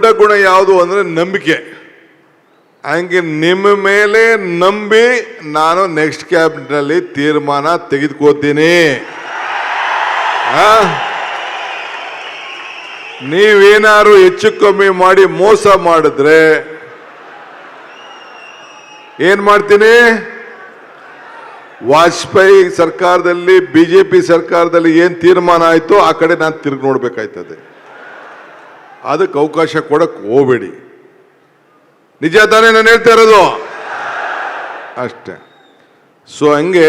ದೊಡ್ಡ ಗುಣ ಯಾವುದು ಅಂದ್ರೆ ನಂಬಿಕೆ. ಹಂಗೆ ನಿಮ್ಮ ಮೇಲೆ ನಂಬಿ ನಾನು ನೆಕ್ಸ್ಟ್ ಕ್ಯಾಬಿನೆಟ್ ನಲ್ಲಿ ತೀರ್ಮಾನ ತೆಗೆದುಕೋತೀನಿ. ನೀವೇನಾದ್ರು ಹೆಚ್ಚು ಕಮ್ಮಿ ಮಾಡಿ ಮೋಸ ಮಾಡಿದ್ರೆ ಏನ್ ಮಾಡ್ತೀನಿ? ವಾಜಪೇಯಿ ಸರ್ಕಾರದಲ್ಲಿ ಬಿಜೆಪಿ ಸರ್ಕಾರದಲ್ಲಿ ಏನ್ ತೀರ್ಮಾನ ಆಯ್ತು ಆ ಕಡೆ ನಾನು ತಿರುಗಿ ನೋಡ್ಬೇಕಾಯ್ತದೆ. ಅದಕ್ಕೆ ಅವಕಾಶ ಕೊಡಕ್ ಹೋಗ್ಬೇಡಿ. ನಿಜ ತಾನೇ ನಾನು ಹೇಳ್ತಾ ಇರೋದು? ಅಷ್ಟೇ. ಸೊ ಹಂಗೆ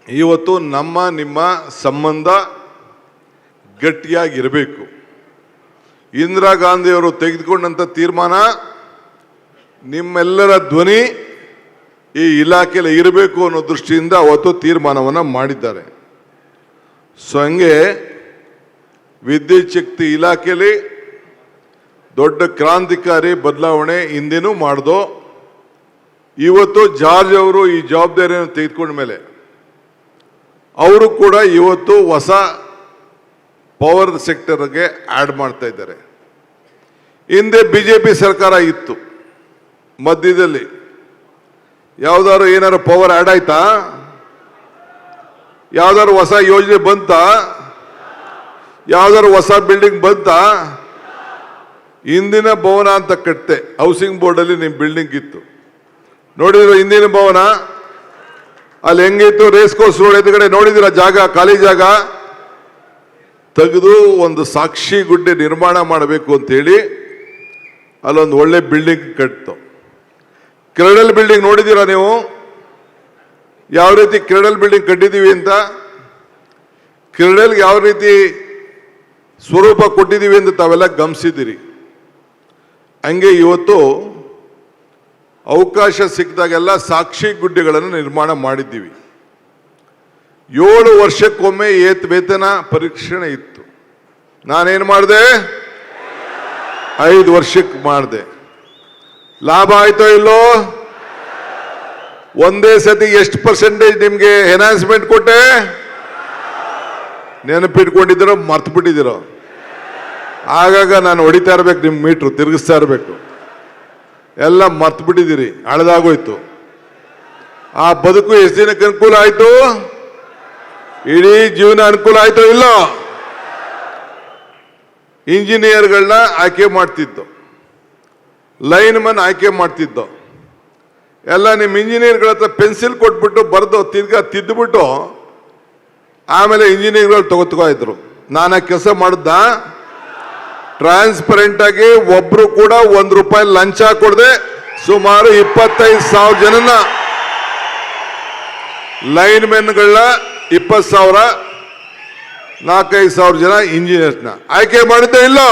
ಇವತ್ತು ನಮ್ಮ ನಿಮ್ಮ ಸಂಬಂಧ ಗಟ್ಟಿಯಾಗಿರಬೇಕು. ಇಂದಿರಾ ಗಾಂಧಿಯವರು ತೆಗೆದುಕೊಂಡಂತ ತೀರ್ಮಾನ ನಿಮ್ಮೆಲ್ಲರ ಧ್ವನಿ ಈ ಇಲಾಖೆಯಲ್ಲಿ ಇರಬೇಕು ಅನ್ನೋ ದೃಷ್ಟಿಯಿಂದ ಅವತ್ತು ತೀರ್ಮಾನವನ್ನು ಮಾಡಿದ್ದಾರೆ. ಸೊ ಹಂಗೆ ವಿದ್ಯುತ್ ಶಕ್ತಿ ಇಲಾಖೆಯಲ್ಲಿ ದೊಡ್ಡ ಕ್ರಾಂತಿಕಾರಿ ಬದಲಾವಣೆ ಹಿಂದೆನೂ ಮಾಡ್ದೋ. ಇವತ್ತು ಜಾರ್ಜ್ ಅವರು ಈ ಜವಾಬ್ದಾರಿಯನ್ನು ತೆಗೆದುಕೊಂಡ ಮೇಲೆ ಅವರು ಕೂಡ ಇವತ್ತು ಹೊಸ ಪವರ್ ಸೆಕ್ಟರ್ಗೆ ಆಡ್ ಮಾಡ್ತಾ ಇದ್ದಾರೆ. ಹಿಂದೆ ಬಿಜೆಪಿ ಸರ್ಕಾರ ಇತ್ತು, ಮಧ್ಯದಲ್ಲಿ ಯಾವ್ದಾದ್ರು ಏನಾದ್ರು ಪವರ್ ಆಡ್ ಆಯ್ತಾ? ಯಾವ್ದಾದ್ರು ಹೊಸ ಯೋಜನೆ ಬಂತ? ಯಾವ್ದಾದ್ರು ಹೊಸ ಬಿಲ್ಡಿಂಗ್ ಬಂತ? ಹಿಂದಿನ ಭವನ ಅಂತ ಕಟ್ತೆ, ಹೌಸಿಂಗ್ ಬೋರ್ಡ್ ಅಲ್ಲಿ ನಿಮ್ ಬಿಲ್ಡಿಂಗ್ ಇತ್ತು, ನೋಡಿದ್ರು ಹಿಂದಿನ ಭವನ ಅಲ್ಲಿ ಹೆಂಗಿತ್ತು? ರೇಸ್ ಕೋರ್ಸ್ ರೋಡ್ ಎದುರುಗಡೆ ನೋಡಿದಿರ ಜಾಗ, ಖಾಲಿ ಜಾಗ ತೆಗೆದು ಒಂದು ಸಾಕ್ಷಿ ಗುಡ್ಡೆ ನಿರ್ಮಾಣ ಮಾಡಬೇಕು ಅಂತೇಳಿ ಅಲ್ಲೊಂದು ಒಳ್ಳೆ ಬಿಲ್ಡಿಂಗ್ ಕಟ್ತು. ಕ್ರೆಡಲ್ ಬಿಲ್ಡಿಂಗ್ ನೋಡಿದ್ದೀರಾ ನೀವು? ಯಾವ ರೀತಿ ಕ್ರೆಡಲ್ ಬಿಲ್ಡಿಂಗ್ ಕಟ್ಟಿದ್ದೀವಿ ಅಂತ, ಕ್ರೆಡಲ್ಗೆ ಯಾವ ರೀತಿ ಸ್ವರೂಪ ಕೊಟ್ಟಿದ್ದೀವಿ ಅಂತ ತಾವೆಲ್ಲ ಗಮನಿಸಿದ್ದೀರಿ. ಹಂಗೆ ಇವತ್ತು ಅವಕಾಶ ಸಿಕ್ಕಿದಾಗೆಲ್ಲ ಸಾಕ್ಷಿ ಗುಡ್ಡೆಗಳನ್ನು ನಿರ್ಮಾಣ ಮಾಡಿದ್ದೀವಿ. 7 ವರ್ಷಕ್ಕೊಮ್ಮೆ ವೇತನ ಪರೀಕ್ಷಣೆ ಇತ್ತು. ನಾನೇನು ಮಾಡಿದೆ? 5 ವರ್ಷಕ್ಕೆ ಮಾಡಿದೆ. ಲಾಭ ಆಯ್ತೋ ಇಲ್ಲೋ? ಒಂದೇ ಸತಿ ಎಷ್ಟು ಪರ್ಸೆಂಟೇಜ್ ನಿಮ್ಗೆ ಎನ್ಹಾನ್ಸ್ಮೆಂಟ್ ಕೊಟ್ಟೆ? ನೆನಪಿಟ್ಕೊಂಡಿದ್ದೀರೋ ಮರ್ತು ಬಿಟ್ಟಿದ್ದೀರೋ? ಆಗಾಗ ನಾನು ಹೊಡಿತಾ ಇರ್ಬೇಕು, ನಿಮ್ಮ ಮೀಟ್ರು ತಿರುಗಿಸ್ತಾ ಇರಬೇಕು. ಎಲ್ಲ ಮರ್ತು ಬಿಟ್ಟಿದ್ದೀರಿ, ಹಳದಾಗೋಯ್ತು. ಆ ಬದುಕು ಎಷ್ಟು ದಿನಕ್ಕೆ ಅನುಕೂಲ ಆಯ್ತು? ಇಡೀ ಜೀವನ ಅನುಕೂಲ ಆಯ್ತೋ ಇಲ್ಲೋ? ಇಂಜಿನಿಯರ್ಗಳನ್ನ ಆಯ್ಕೆ ಮಾಡ್ತಿದ್ದು, ಲೈನ್ ಮನ್ ಆಯ್ಕೆ ಮಾಡ್ತಿದ್ದು ಎಲ್ಲ ನಿಮ್ಮ ಇಂಜಿನಿಯರ್ಗಳ ಹತ್ರ ಪೆನ್ಸಿಲ್ ಕೊಟ್ಬಿಟ್ಟು ಬರೆದು ತಿರ್ಗಾ ತಿದ್ದುಬಿಟ್ಟು ಆಮೇಲೆ ಇಂಜಿನಿಯರ್ಗಳು ತಗೋ ಇದ್ರು. ನಾನು ಆ ಕೆಲಸ ಮಾಡಿದ್ದ? ಟ್ರಾನ್ಸ್ಪರೆಂಟ್ ಆಗಿ ಒಬ್ರು ಕೂಡ ₹1 ಲಂಚ ಕೊಡದೆ ಸುಮಾರು 25,000 ಜನನ ಲೈನ್ ಮೆನ್ಗಳನ್ನ 20,000 4-5 ಸಾವಿರ ಜನ ಇಂಜಿನಿಯರ್ಸ್ನ ಆಯ್ಕೆ ಮಾಡಿದ್ದೆ ಇಲ್ಲ?